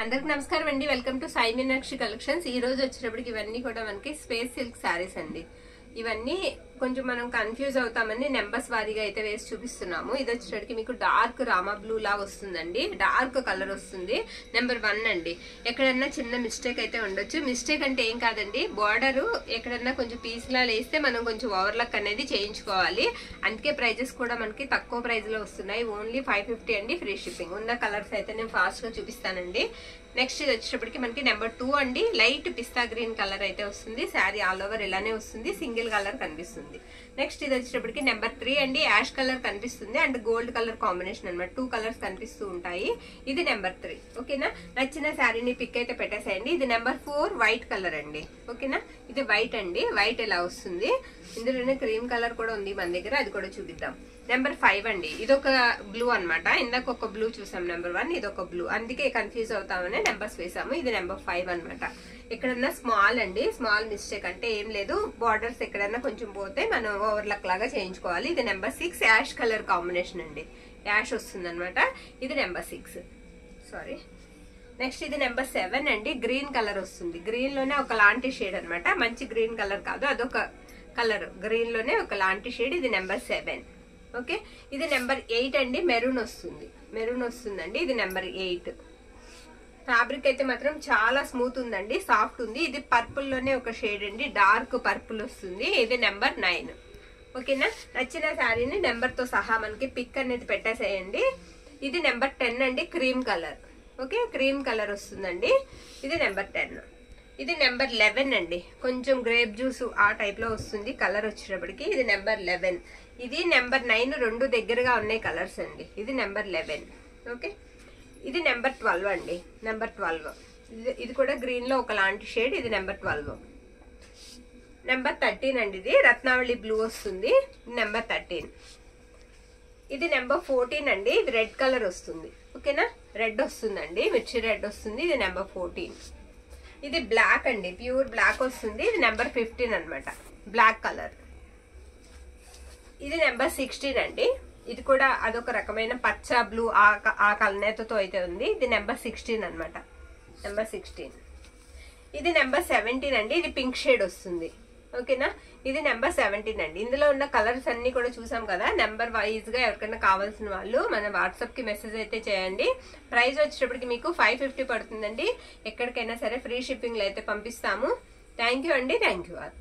అందరికి నమస్కారం అండి. Welcome to Sai Meenakshi collections. ఈ రోజు వచ్చేటప్పటికి ఇవన్నీ కూడా మనకి స్పేస్ సిల్క్ శారీస్ అండి. ఇవన్నీ కొంచెం మనం కన్ఫ్యూజ్ అవుతామని నెంబర్స్ వారీగా అయితే వేసి చూపిస్తున్నాము. ఇది వచ్చేటప్పటికి మీకు డార్క్ రామా బ్లూ లా వస్తుందండి, డార్క్ కలర్ వస్తుంది. నెంబర్ 1 అండి. ఎక్కడన్నా చిన్న మిస్టేక్ అయితే ఉండొచ్చు. మిస్టేక్ అంటే ఏం కాదండి, బార్డర్ ఎక్కడన్నా కొంచెం పీస్ లా వేస్తే మనం కొంచెం ఓవర్లక్ అనేది చేయించుకోవాలి. అందుకే ప్రైజెస్ కూడా మనకి తక్కువ ప్రైస్ లో వస్తున్నాయి. ఓన్లీ 550 అండి, ఫ్రీ షిప్పింగ్. ఉన్న కలర్స్ అయితే నేను ఫాస్ట్ గా చూపిస్తానండి. నెక్స్ట్ ఇది వచ్చేటప్పటికి మనకి నెంబర్ 2 అండి. లైట్ పిస్తా గ్రీన్ కలర్ అయితే వస్తుంది. శారీ ఆల్ ఓవర్ ఇలానే వస్తుంది, సింగిల్ కలర్ కనిపిస్తుంది. నెక్స్ట్ ఇది వచ్చేటప్పటికి నెంబర్ 3 అండి. యాష్ కలర్ కనిపిస్తుంది అండ్ గోల్డ్ కలర్ కాంబినేషన్ అనమాట. 2 కలర్స్ కనిపిస్తూ ఉంటాయి. ఇది నెంబర్ 3. ఓకేనా, నచ్చిన శారీని పిక్ అయితే పెట్టేసేయండి. ఇది నెంబర్ 4 వైట్ కలర్ అండి. ఓకేనా, ఇది వైట్ అండి. వైట్ ఎలా వస్తుంది, ఇందులోనే క్రీమ్ కలర్ కూడా ఉంది మన దగ్గర, అది కూడా చూపిద్దాం. నెంబర్ 5 అండి. ఇదొక బ్లూ అనమాట. ఇందాక ఒక బ్లూ చూసాం నెంబర్ 1, ఇదొక బ్లూ, అందుకే కన్ఫ్యూజ్ అవుతామని నెంబర్స్ వేసాము. ఇది నెంబర్ 5 అనమాట. ఎక్కడన్నా స్మాల్ అండి, స్మాల్ మిస్టేక్ అంటే ఏం లేదు, బార్డర్స్ ఎక్కడన్నా కొంచెం పోతే మనం ఓవర్లక్ లాగా చేయించుకోవాలి. ఇది నెంబర్ 6 యాష్ కలర్ కాంబినేషన్ అండి. యాష్ వస్తుంది అనమాట. ఇది నెంబర్ 6, సారీ. నెక్స్ట్ ఇది నెంబర్ 7 అండి. గ్రీన్ కలర్ వస్తుంది. గ్రీన్ లోనే ఒక లాంటి షేడ్ అనమాట. మంచి గ్రీన్ కలర్ కాదు, అదొక కలర్. గ్రీన్ లోనే ఒక లాంటి షేడ్. ఇది నెంబర్ 7. ఓకే, ఇది నెంబర్ 8 అండి. మెరూన్ వస్తుంది, మెరూన్ వస్తుందండి. ఇది నెంబర్ 8. ఫ్యాబ్రిక్ అయితే మాత్రం చాలా స్మూత్ ఉందండి, సాఫ్ట్ ఉంది. ఇది పర్పుల్ లోనే ఒక షేడ్ అండి, డార్క్ పర్పుల్ వస్తుంది. ఇది నెంబర్ 9. ఓకేనా, నచ్చిన శారీని నెంబర్ తో సహా మనకి పిక్ అనేది పెట్టేసేయండి. ఇది నెంబర్ 10 అండి. Cream colour. Okay, cream colour వస్తుందండి. ఇది నెంబర్ 10. ఇది నెంబర్ 11 అండి. కొంచెం గ్రేప్ జ్యూస్ ఆ టైప్ లో వస్తుంది కలర్ వచ్చేటప్పటికి. ఇది నెంబర్ 11. ఇది నెంబర్ 9, రెండు దగ్గరగా ఉన్నాయి కలర్స్ అండి. ఇది నెంబర్ 11. ఓకే, ఇది నెంబర్ 12 అండి. నెంబర్ 12 ఇది కూడా గ్రీన్ లో ఒక లాంటి షేడ్. ఇది నెంబర్ 12. నెంబర్ 13 అండి. ఇది రత్నావళి బ్లూ వస్తుంది. నెంబర్ 13. ఇది నెంబర్ 14 అండి. ఇది రెడ్ కలర్ వస్తుంది. ఓకేనా, రెడ్ వస్తుందండి, మిర్చి రెడ్ వస్తుంది. ఇది నెంబర్ 14. ఇది బ్లాక్ అండి, ప్యూర్ బ్లాక్ వస్తుంది. ఇది నెంబర్ 15 అనమాట, బ్లాక్ కలర్. ఇది నెంబర్ 16 అండి. ఇది కూడా అదొక రకమైన పచ్చ బ్లూ ఆ కలనేతతో అయితే ఉంది. ఇది నెంబర్ 16 అనమాట, నెంబర్ 16. ఇది నెంబర్ 17 అండి. ఇది పింక్ షేడ్ వస్తుంది. ఓకేనా, ఇది నెంబర్ 17 అండి. ఇందులో ఉన్న కలర్స్ అన్ని కూడా చూసాం కదా. నెంబర్ వైజ్ గా ఎవరికైనా కావాల్సిన వాళ్ళు మన వాట్సాప్ కి మెసేజ్ అయితే చేయండి. ప్రైస్ వచ్చేటప్పటికి మీకు 550 పడుతుందండి. ఎక్కడికైనా సరే ఫ్రీ షిప్పింగ్ లో అయితే పంపిస్తాము. థ్యాంక్ యూ అండి, థ్యాంక్ యూ ఆల్.